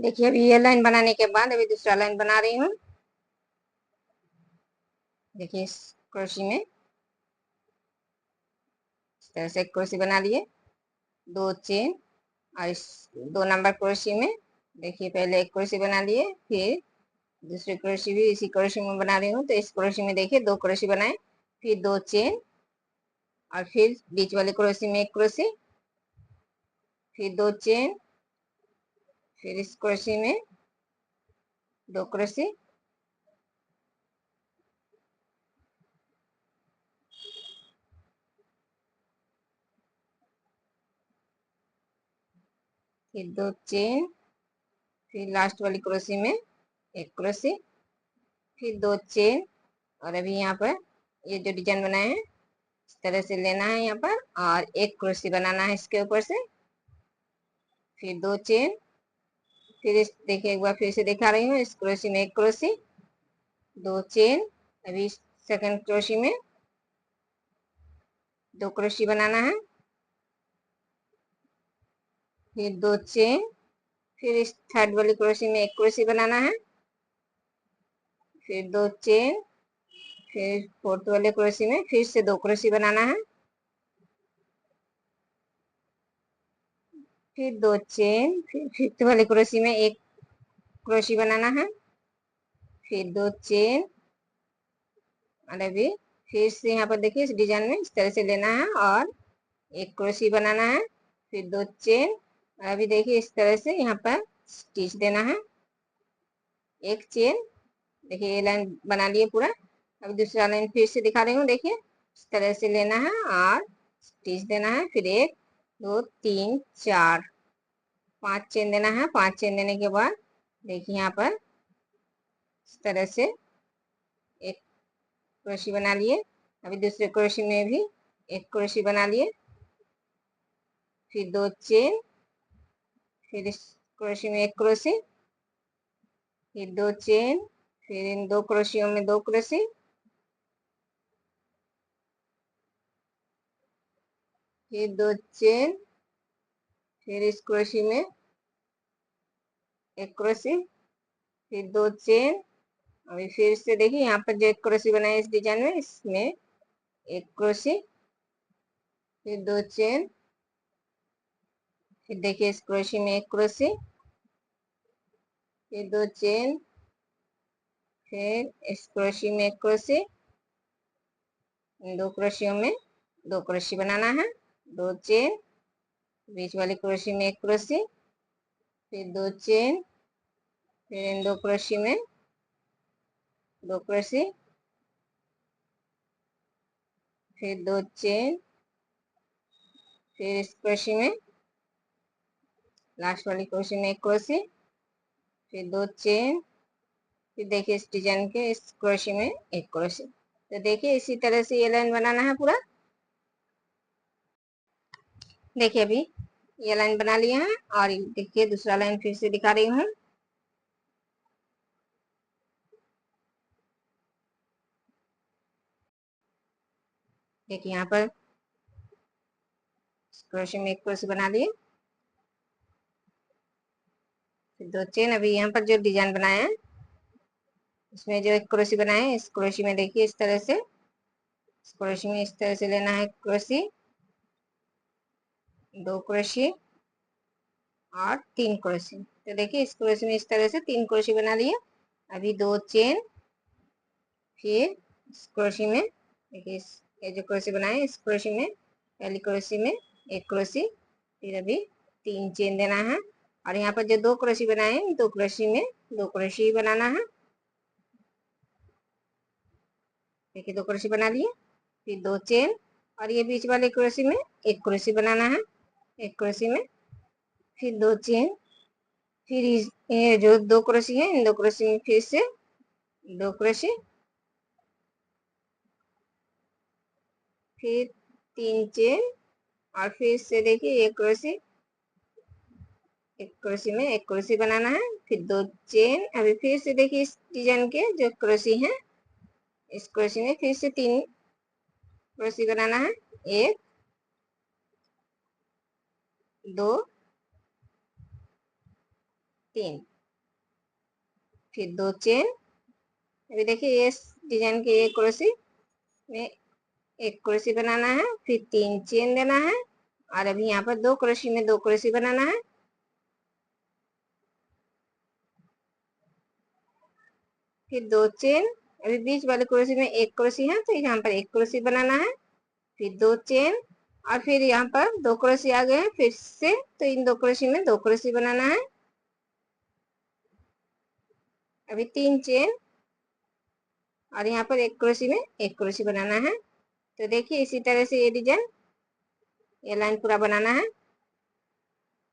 देखिए अभी ये लाइन बनाने के बाद अभी दूसरा लाइन बना रही हूँ। देखिए इस क्रोशी में इस तरह से क्रोशी बना लिए, 2 चेन, और इस 2 नंबर क्रोशी में देखिए पहले एक क्रोशी बना लिए, फिर दूसरी क्रोशी भी इसी क्रोशी में बना रही हूँ। तो इस क्रोशी में देखिए 2 क्रोशी बनाए, फिर 2 चेन, और फिर बीच वाले क्रोशी में एक क्रोशी, फिर 2 चेन, फिर इस क्रोशी में 2 क्रोशी, फिर 2 चेन, फिर लास्ट वाली क्रोशी में एक क्रोशी, फिर 2 चेन, और अभी यहाँ पर ये जो डिजाइन बनाए हैं इस तरह से लेना है यहाँ पर, और एक क्रोशी बनाना है इसके ऊपर से, फिर 2 चेन, फिर इस देखिए एक बार फिर से दिखा रही हूँ, इस क्रोशी में एक क्रोशी, 2 चेन, अभी सेकंड क्रोशी में 2 क्रोशी बनाना है, फिर 2 चेन, फिर इस थर्ड वाली क्रोशी में एक क्रोशी बनाना है, फिर 2 चेन, फिर फोर्थ वाले क्रोशी में फिर से 2 क्रोशी बनाना है, फिर 2 चेन, फिर फिफ्थ वाले क्रोशी में एक क्रोशी बनाना है, फिर 2 चेन, और अभी फिर से यहाँ पर देखिए इस डिजाइन में इस तरह से लेना है और एक क्रोशी बनाना है, फिर 2 चेन, और अभी देखिए इस तरह से यहाँ पर स्टिच देना है, एक चेन। देखिए ये लाइन बना लिए पूरा। अब दूसरा लाइन फिर से दिखा रही हूँ, देखिए इस तरह से लेना है और स्टिच देना है, फिर 1 2 3 4 5 चेन देना है। 5 चेन देने के बाद देखिए यहाँ पर इस तरह से एक क्रोशी बना लिए, अभी दूसरे क्रोशी में भी एक क्रोशी बना लिए, फिर 2 चेन, फिर इस क्रोशी में एक क्रोशी, फिर 2 चेन, फिर इन 2 क्रोशियों में 2 क्रोशी, फिर 2 चेन, फिर इस क्रोशी में एक क्रोशी, फिर 2 चेन, अभी फिर से देखिए यहाँ पर जो एक क्रोशी बनाए इस डिजाइन में इसमें एक क्रोशी, फिर 2 चेन, फिर देखिए इस क्रोशी में एक क्रोशी, फिर 2 चेन, फिर इस क्रोशी में एक क्रोशी, इन 2 क्रोशियों में 2 क्रोशी बनाना है, 2 चेन, बीच वाली क्रोशी में एक क्रोशी, फिर 2 चेन, फिर इन 2 क्रोशी में 2 क्रोशी, फिर 2 चेन, फिर इस क्रोशी में लास्ट वाली क्रोशी में एक क्रोशी, फिर 2 चेन, फिर देखिए इस डिजाइन के इस क्रोशी में एक क्रोशी। तो देखिए इसी तरह से ये लाइन बनाना है पूरा। देखिए अभी ये लाइन बना लिया है, और देखिए दूसरा लाइन फिर से दिखा रही हूँ। देखिए यहाँ पर क्रोशी में एक क्रोशी बना लिए, फिर 2 चेन, अभी यहाँ पर जो डिजाइन बनाया है इसमें जो एक क्रोशी बनाए इस क्रोशी में देखिए इस तरह से, इस क्रोशी में इस तरह से लेना है क्रोशी, 2 क्रोशी और 3 क्रोशी। तो देखिए इस क्रोशी में इस तरह से 3 क्रोशी बना लिए, अभी 2 चेन, फिर इस क्रोशी में देखिए ये जो क्रोशी बनाए इस क्रोशी में पहली क्रोशी में एक क्रोशी, फिर अभी 3 चेन देना है, और यहाँ पर जो 2 क्रोशी बनाए हैं 2 क्रोशी में 2 क्रोशी ही बनाना है। देखिए 2 क्रोशी बना लिए, फिर 2 चेन, और ये बीच वाले क्रोशी में एक क्रोशी बनाना है, एक क्रोशी में फिर 2 चेन, फिर ये जो 2 क्रोशी है इन 2 क्रोशी में फिर से 2 क्रोशी, फिर 3 चेन, और फिर से देखिए एक क्रोशी, एक क्रोशी में एक क्रोशी बनाना है, फिर 2 चेन, अभी फिर से देखिए इस डिजाइन के जो क्रोशी है इस क्रोशी में फिर से 3 क्रोशी बनाना है, 1 2 3। फिर 2 चेन। अभी देखिए ये डिजाइन के एक क्रोशी में एक क्रोशी बनाना है, फिर 3 चेन देना है, और अभी यहाँ पर 2 क्रोशी में 2 क्रोशी बनाना है, फिर 2 चेन। अभी बीच वाले क्रोशी में एक क्रोशी है तो यहाँ पर एक क्रोशी बनाना है, फिर 2 चेन, और फिर यहाँ पर 2 क्रोशी आ गए हैं फिर से, तो इन 2 क्रोशी में 2 क्रोशी बनाना है। अभी 3 चेन, और यहाँ पर एक क्रोशी में एक क्रोशी बनाना है। तो देखिए इसी तरह से ये डिजाइन, ये लाइन पूरा बनाना है।